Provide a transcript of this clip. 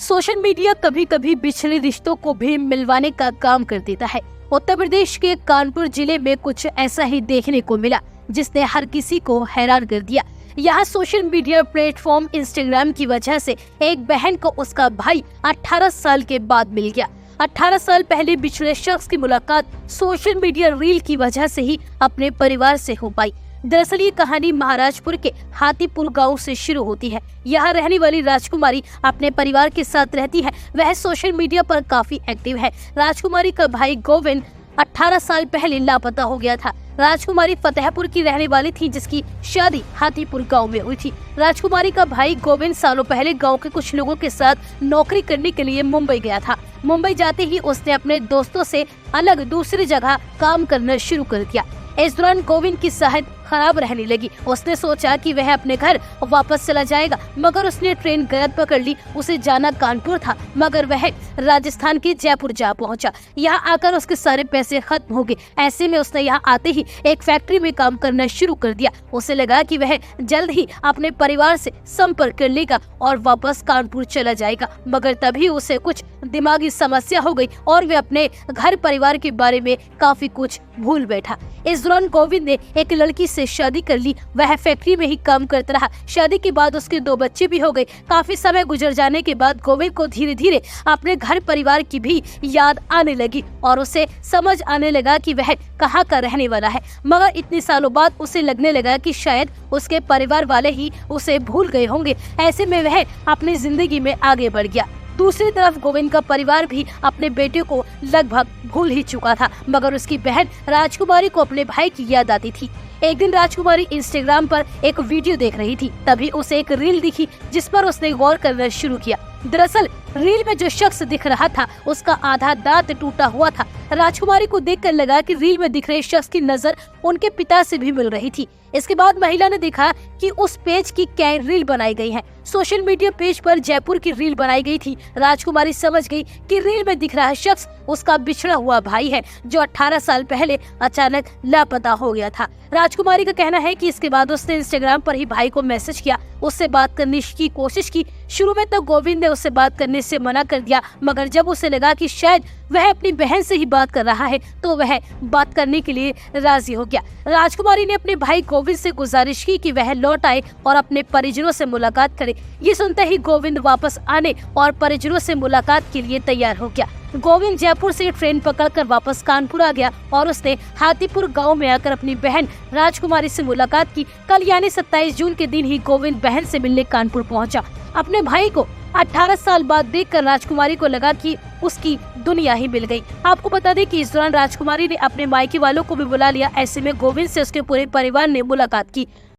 Social media कभी कभी बिछड़े रिश्तों को भी मिलवाने का काम कर देता है। उत्तर प्रदेश के कानपुर जिले में कुछ ऐसा ही देखने को मिला जिसने हर किसी को हैरान कर दिया। यहाँ सोशल मीडिया प्लेटफॉर्म इंस्टाग्राम की वजह से एक बहन को उसका भाई 18 साल के बाद मिल गया। 18 साल पहले बिछड़े शख्स की मुलाकात सोशल मीडिया रील की वजह से ही अपने परिवार से हो पाई। दरअसल ये कहानी महाराजपुर के हाथीपुर गांव से शुरू होती है। यहाँ रहने वाली राजकुमारी अपने परिवार के साथ रहती है। वह सोशल मीडिया पर काफी एक्टिव है। राजकुमारी का भाई गोविंद 18 साल पहले लापता हो गया था। राजकुमारी फतेहपुर की रहने वाली थी जिसकी शादी हाथीपुर गांव में हुई थी। राजकुमारी का भाई गोविंद सालों पहले गांव के कुछ लोगों के साथ नौकरी करने के लिए मुंबई गया था। मुंबई जाते ही उसने अपने दोस्तों से अलग दूसरी जगह काम करना शुरू कर दिया। इस दौरान गोविंद की सेहत खराब रहने लगी। उसने सोचा कि वह अपने घर वापस चला जाएगा, मगर उसने ट्रेन गलत पकड़ ली। उसे जाना कानपुर था, मगर वह राजस्थान के जयपुर जा पहुंचा। यहाँ आकर उसके सारे पैसे खत्म हो गए। ऐसे में उसने यहाँ आते ही एक फैक्ट्री में काम करना शुरू कर दिया। उसे लगा कि वह जल्द ही अपने परिवार से संपर्क कर लेगा और वापस कानपुर चला जाएगा, मगर तभी उसे कुछ दिमागी समस्या हो गई और वह अपने घर परिवार के बारे में काफी कुछ भूल बैठा। इस दौरान गोविंद ने एक लड़की से शादी कर ली। वह फैक्ट्री में ही काम करता रहा। शादी के बाद उसके 2 बच्चे भी हो गए। काफी समय गुजर जाने के बाद गोविंद को धीरे धीरे अपने घर परिवार की भी याद आने लगी और उसे समझ आने लगा कि वह कहाँ का रहने वाला है। मगर इतने सालों बाद उसे लगने लगा कि शायद उसके परिवार वाले ही उसे भूल गए होंगे। ऐसे में वह अपनी जिंदगी में आगे बढ़ गया। दूसरी तरफ गोविंद का परिवार भी अपने बेटे को लगभग भूल ही चुका था, मगर उसकी बहन राजकुमारी को अपने भाई की याद आती थी। एक दिन राजकुमारी इंस्टाग्राम पर एक वीडियो देख रही थी, तभी उसे एक रील दिखी जिस पर उसने गौर करना शुरू किया। दरअसल रील में जो शख्स दिख रहा था उसका आधा दांत टूटा हुआ था। राजकुमारी को देखकर लगा कि रील में दिख रहे शख्स की नजर उनके पिता से भी मिल रही थी। इसके बाद महिला ने देखा कि उस पेज की क्या रील बनाई गई है। सोशल मीडिया पेज पर जयपुर की रील बनाई गई थी। राजकुमारी समझ गई कि रील में दिख रहा शख्स उसका बिछड़ा हुआ भाई है जो 18 साल पहले अचानक लापता हो गया था। राजकुमारी का कहना है कि इसके बाद उसने इंस्टाग्राम पर ही भाई को मैसेज किया, उससे बात करने की कोशिश की। शुरू में तो गोविंद ने उससे बात करने से मना कर दिया, मगर जब उसे लगा कि शायद वह अपनी बहन से ही बात कर रहा है तो वह बात करने के लिए राजी हो गया। राजकुमारी ने अपने भाई गोविंद से गुजारिश की कि वह लौट आए और अपने परिजनों से मुलाकात करे। ये सुनते ही गोविंद वापस आने और परिजनों से मुलाकात के लिए तैयार हो गया। गोविंद जयपुर से ट्रेन पकड़कर वापस कानपुर आ गया और उसने हाथीपुर गांव में आकर अपनी बहन राजकुमारी से मुलाकात की। कल यानी 27 जून के दिन ही गोविंद बहन से मिलने कानपुर पहुंचा। अपने भाई को 18 साल बाद देखकर राजकुमारी को लगा कि उसकी दुनिया ही मिल गई। आपको बता दें कि इस दौरान राजकुमारी ने अपने मायके वालों को भी बुला लिया। ऐसे में गोविंद से उसके पूरे परिवार ने मुलाकात की।